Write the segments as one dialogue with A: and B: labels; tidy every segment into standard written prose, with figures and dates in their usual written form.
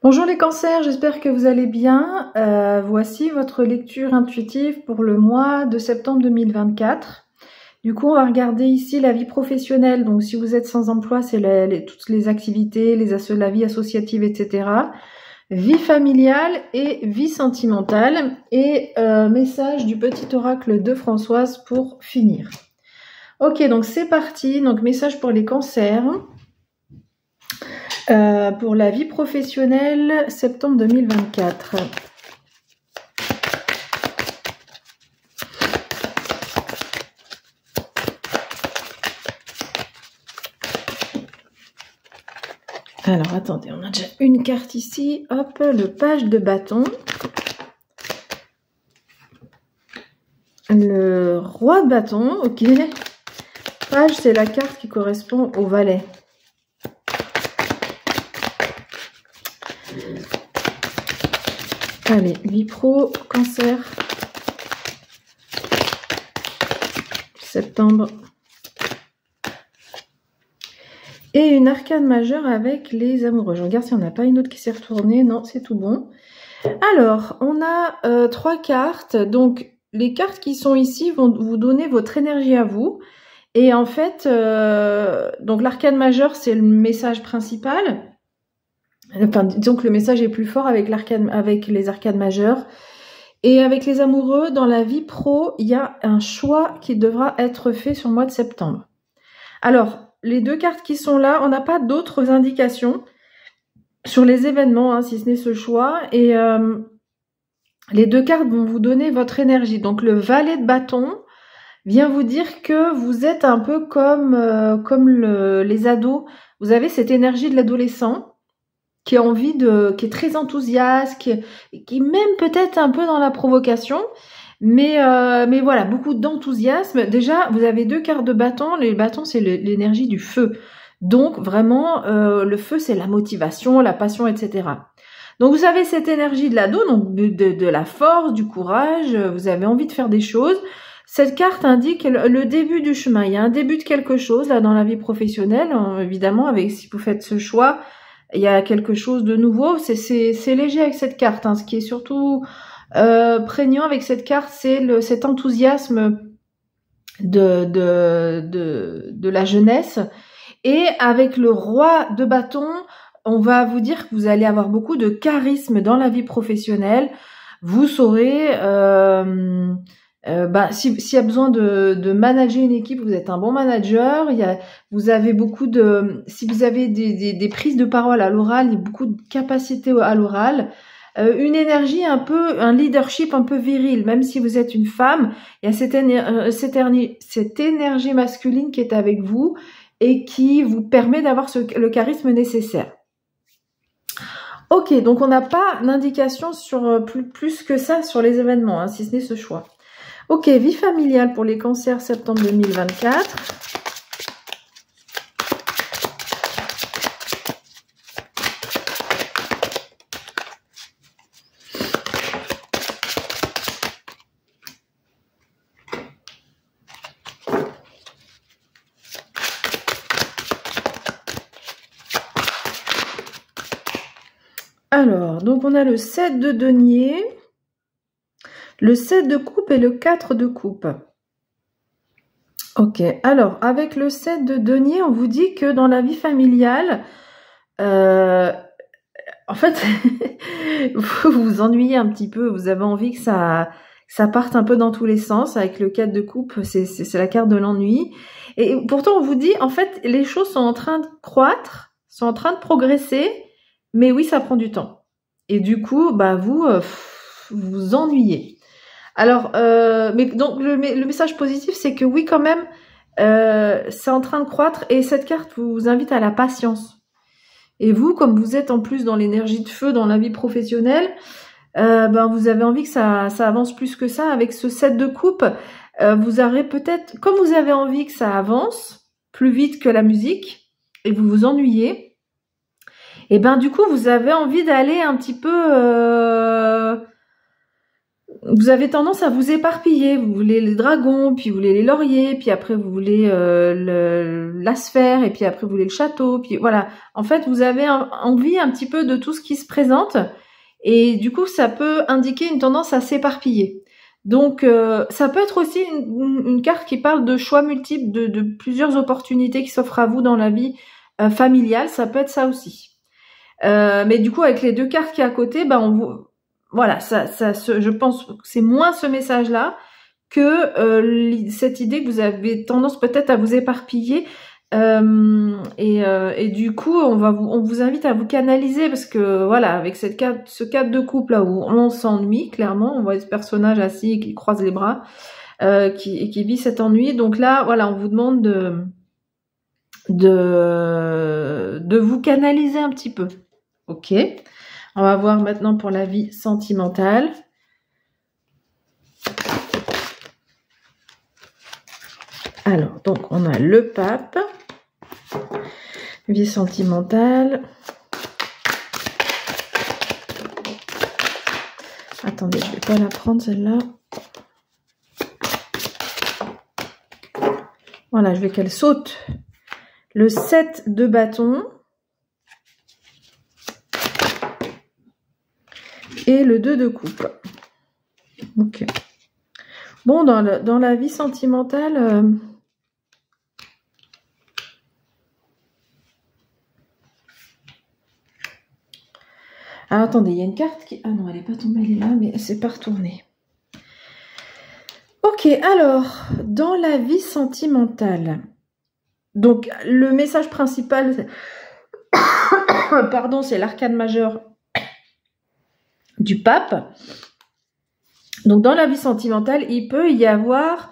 A: Bonjour les cancers, j'espère que vous allez bien. Voici votre lecture intuitive pour le mois de septembre 2024. Du coup, on va regarder ici la vie professionnelle. Donc, si vous êtes sans emploi, c'est toutes les activités, la vie associative, etc. Vie familiale et vie sentimentale. Et message du petit oracle de Françoise pour finir. Ok, donc c'est parti. Donc, message pour les cancers. Pour la vie professionnelle, septembre 2024. Alors, attendez, on a déjà une carte ici. Hop, le page de bâton. Le roi de bâton, ok. Page, c'est la carte qui correspond au valet. Allez, vie pro, cancer. Septembre. Et une arcane majeure avec les amoureux. Je regarde s'il n'y en a pas une autre qui s'est retournée. Non, c'est tout bon. Alors, on a 3 cartes. Donc, les cartes qui sont ici vont vous donner votre énergie à vous. Et en fait, donc l'arcane majeure, c'est le message principal. Enfin, disons que le message est plus fort avec les arcanes majeures. Et avec les amoureux, dans la vie pro, il y a un choix qui devra être fait sur le mois de septembre. Alors, les 2 cartes qui sont là, on n'a pas d'autres indications sur les événements, hein, si ce n'est ce choix. Et les 2 cartes vont vous donner votre énergie. Donc, le valet de bâton vient vous dire que vous êtes un peu comme les ados. Vous avez cette énergie de l'adolescent qui est très enthousiaste, qui même peut-être un peu dans la provocation, mais voilà, beaucoup d'enthousiasme. Déjà, vous avez 2 cartes de bâton. Les bâtons, c'est l'énergie du feu. Donc, vraiment, le feu, c'est la motivation, la passion, etc. Donc, vous avez cette énergie de l'ado, donc de la force, du courage. Vous avez envie de faire des choses. Cette carte indique le début du chemin. Il y a un début de quelque chose là dans la vie professionnelle. Évidemment, si vous faites ce choix, il y a quelque chose de nouveau. C'est léger avec cette carte. Hein. Ce qui est surtout prégnant avec cette carte, c'est cet enthousiasme de la jeunesse. Et avec le roi de bâton, on va vous dire que vous allez avoir beaucoup de charisme dans la vie professionnelle. Vous saurez... s'il y a besoin de manager une équipe, vous êtes un bon manager. Vous avez beaucoup si vous avez des prises de parole à l'oral, il y a beaucoup de capacité à l'oral, une énergie un leadership un peu viril. Même si vous êtes une femme, il y a cette énergie masculine qui est avec vous et qui vous permet d'avoir le charisme nécessaire. Ok, donc on n'a pas d'indication sur plus que ça sur les événements, hein, si ce n'est ce choix. Ok, vie familiale pour les cancers septembre 2024. Alors, donc on a le 7 de denier, le 7 de coupe et le 4 de coupe. Ok, alors avec le 7 de denier, on vous dit que dans la vie familiale, en fait, vous vous ennuyez un petit peu, vous avez envie que ça parte un peu dans tous les sens. Avec le 4 de coupe, c'est la carte de l'ennui. Et pourtant, on vous dit, en fait, les choses sont en train de croître, sont en train de progresser, mais oui, ça prend du temps. Et du coup, vous vous ennuyez. Alors, mais donc le message positif, c'est que oui, quand même, c'est en train de croître et cette carte vous invite à la patience. Et vous, comme vous êtes en plus dans l'énergie de feu dans la vie professionnelle, vous avez envie que ça avance plus que ça. Avec ce 7 de coupe, vous aurez peut-être, comme vous avez envie que ça avance plus vite que la musique et vous vous ennuyez, et du coup, vous avez envie d'aller un petit peu... vous avez tendance à vous éparpiller. Vous voulez les dragons, puis vous voulez les lauriers, puis après vous voulez la sphère, et puis après vous voulez le château. Puis voilà. En fait, vous avez envie un petit peu de tout ce qui se présente. Et du coup, ça peut indiquer une tendance à s'éparpiller. Donc, ça peut être aussi une carte qui parle de choix multiples, de plusieurs opportunités qui s'offrent à vous dans la vie familiale. Ça peut être ça aussi. Mais du coup, avec les deux cartes qui est à côté, voilà, je pense que c'est moins ce message-là que cette idée que vous avez tendance peut-être à vous éparpiller. Et du coup, on vous invite à vous canaliser parce que voilà, avec ce cadre de couple là où on s'ennuie clairement, on voit ce personnage assis et qui croise les bras, qui vit cet ennui. Donc là, voilà, on vous demande de vous canaliser un petit peu. Ok. On va voir maintenant pour la vie sentimentale. Alors, donc on a le pape. Vie sentimentale. Attendez, je vais pas la prendre celle-là. Voilà, je veux qu'elle saute. Le 7 de bâton. Et le 2 de coupe. Ok. Bon, dans la vie sentimentale... Ah, attendez, il y a une carte qui... Ah non, elle n'est pas tombée, elle est là, mais elle s'est pas retournée. Ok, alors, dans la vie sentimentale, donc le message principal, pardon, c'est l'arcane majeur du pape. Donc, dans la vie sentimentale, il peut y avoir...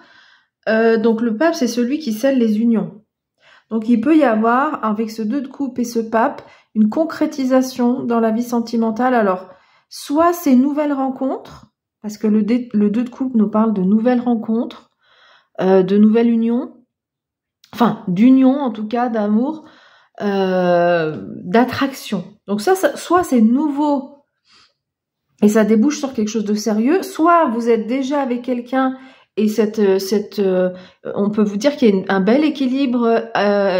A: donc, le pape, c'est celui qui scelle les unions. Donc, il peut y avoir, avec ce 2 de coupe et ce pape, une concrétisation dans la vie sentimentale. Alors, soit ces nouvelles rencontres, parce que le 2 de coupe nous parle de nouvelles rencontres, de nouvelles unions, enfin, d'union en tout cas, d'amour, d'attraction. Donc ça, soit c'est nouveau et ça débouche sur quelque chose de sérieux, soit vous êtes déjà avec quelqu'un et on peut vous dire qu'il y a un bel équilibre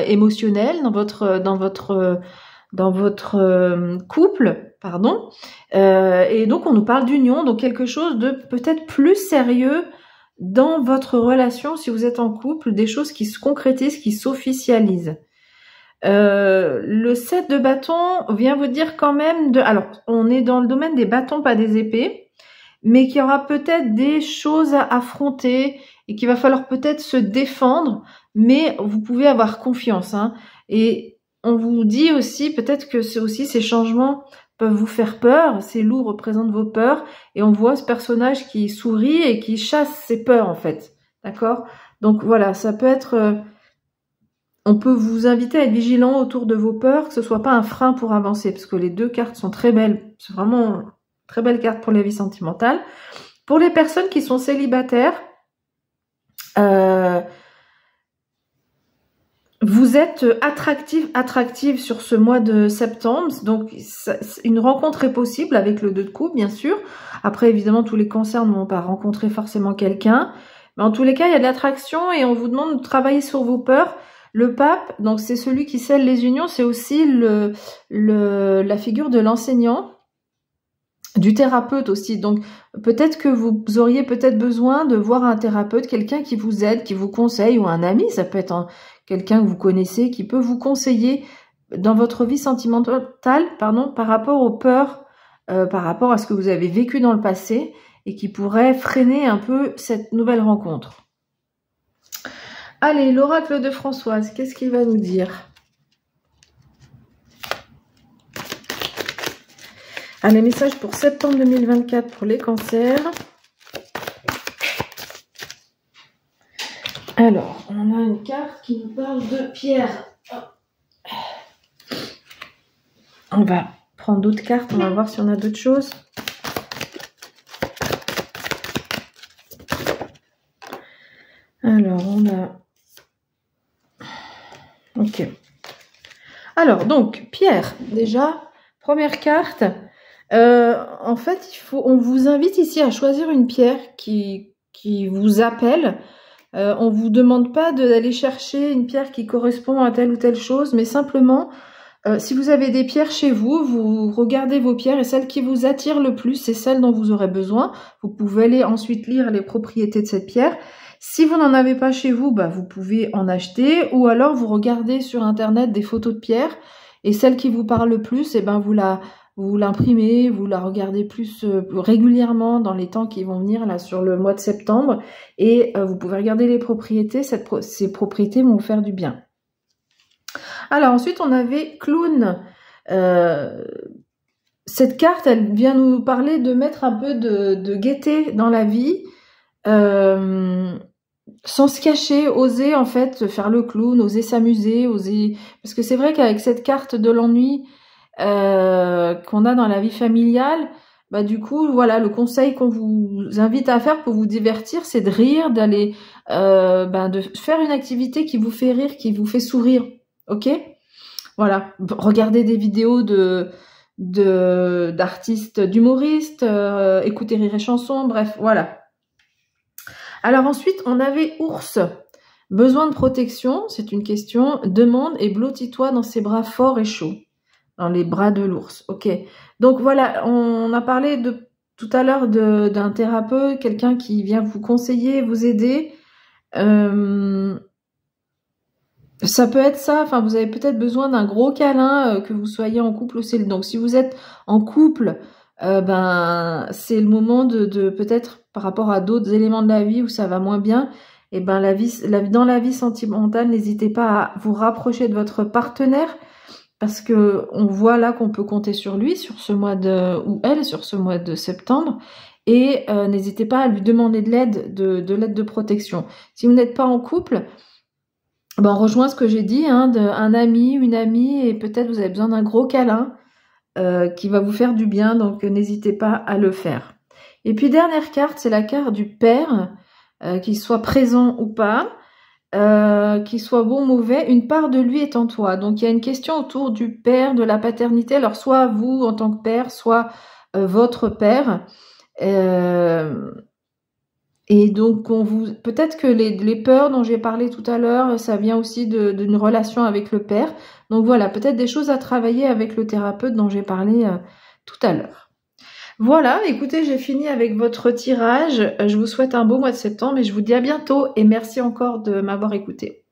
A: émotionnel dans votre couple, pardon. Et donc on nous parle d'union, donc quelque chose de peut-être plus sérieux dans votre relation si vous êtes en couple, des choses qui se concrétisent, qui s'officialisent. Le 7 de bâton vient vous dire quand même alors on est dans le domaine des bâtons, pas des épées, mais qu'il y aura peut-être des choses à affronter et qu'il va falloir peut-être se défendre, mais vous pouvez avoir confiance, hein. Et on vous dit aussi peut-être que ces changements peuvent vous faire peur, ces loups représentent vos peurs, et on voit ce personnage qui sourit et qui chasse ses peurs en fait, d'accord? Donc voilà, ça peut être... on peut vous inviter à être vigilant autour de vos peurs, que ce soit pas un frein pour avancer, parce que les deux cartes sont très belles, c'est vraiment... très belle carte pour la vie sentimentale. Pour les personnes qui sont célibataires, vous êtes attractive sur ce mois de septembre. Donc, une rencontre est possible avec le 2 de coupe, bien sûr. Après, évidemment, tous les cancers ne vont pas rencontrer forcément quelqu'un. Mais en tous les cas, il y a de l'attraction et on vous demande de travailler sur vos peurs. Le pape, donc c'est celui qui scelle les unions. C'est aussi la figure de l'enseignant, du thérapeute aussi. Donc peut-être que vous auriez peut-être besoin de voir un thérapeute, quelqu'un qui vous aide, qui vous conseille, ou un ami, ça peut être quelqu'un que vous connaissez, qui peut vous conseiller dans votre vie sentimentale, par rapport aux peurs, par rapport à ce que vous avez vécu dans le passé, et qui pourrait freiner un peu cette nouvelle rencontre. Allez, l'oracle de Françoise, qu'est-ce qu'il va nous dire ? Allez, message pour septembre 2024 pour les cancers. Alors, on a une carte qui nous parle de pierre. On va prendre d'autres cartes, on va voir si on a d'autres choses. Alors, on a... Ok. Alors, donc, pierre, déjà, première carte... En fait, on vous invite ici à choisir une pierre qui vous appelle. On vous demande pas d'aller chercher une pierre qui correspond à telle ou telle chose, mais simplement, si vous avez des pierres chez vous, vous regardez vos pierres et celle qui vous attire le plus, c'est celle dont vous aurez besoin. Vous pouvez aller ensuite lire les propriétés de cette pierre. Si vous n'en avez pas chez vous, bah, vous pouvez en acheter, ou alors vous regardez sur internet des photos de pierres et celle qui vous parle le plus, et ben vous l'imprimez, vous la regardez plus régulièrement dans les temps qui vont venir là sur le mois de septembre et vous pouvez regarder les propriétés, ces propriétés vont vous faire du bien. Alors ensuite on avait Clown. Cette carte elle vient nous parler de mettre un peu de gaieté dans la vie, sans se cacher, oser en fait faire le clown, oser s'amuser, oser, parce que c'est vrai qu'avec cette carte de l'ennui qu'on a dans la vie familiale, bah du coup voilà, le conseil qu'on vous invite à faire pour vous divertir, c'est de rire, d'aller de faire une activité qui vous fait rire, qui vous fait sourire, ok? Voilà, regardez des vidéos d'artistes, d'humoristes, écoutez Rire et Chanson, bref, voilà. Alors ensuite, on avait Ours. Besoin de protection, c'est une question. Demande et blottis-toi dans ses bras forts et chauds. Dans les bras de l'ours, ok. Donc voilà, on a parlé tout à l'heure d'un thérapeute, quelqu'un qui vient vous conseiller, vous aider. Ça peut être ça, enfin vous avez peut-être besoin d'un gros câlin, que vous soyez en couple aussi. Donc si vous êtes en couple, ben c'est le moment de peut-être par rapport à d'autres éléments de la vie où ça va moins bien, et ben dans la vie sentimentale, n'hésitez pas à vous rapprocher de votre partenaire, parce que on voit là qu'on peut compter sur lui, sur ce mois ou elle, sur ce mois de septembre, et n'hésitez pas à lui demander de l'aide, de l'aide de protection. Si vous n'êtes pas en couple, ben on rejoint ce que j'ai dit, hein, un ami, une amie, et peut-être vous avez besoin d'un gros câlin qui va vous faire du bien, donc n'hésitez pas à le faire. Et puis dernière carte, c'est la carte du père, qu'il soit présent ou pas, qu'il soit bon ou mauvais, une part de lui est en toi. Donc il y a une question autour du père, de la paternité, alors soit vous en tant que père, soit votre père. Et donc peut-être que les peurs dont j'ai parlé tout à l'heure, ça vient aussi d'une relation avec le père. Donc voilà, peut-être des choses à travailler avec le thérapeute dont j'ai parlé tout à l'heure. Voilà, écoutez, j'ai fini avec votre tirage. Je vous souhaite un beau mois de septembre et je vous dis à bientôt et merci encore de m'avoir écouté.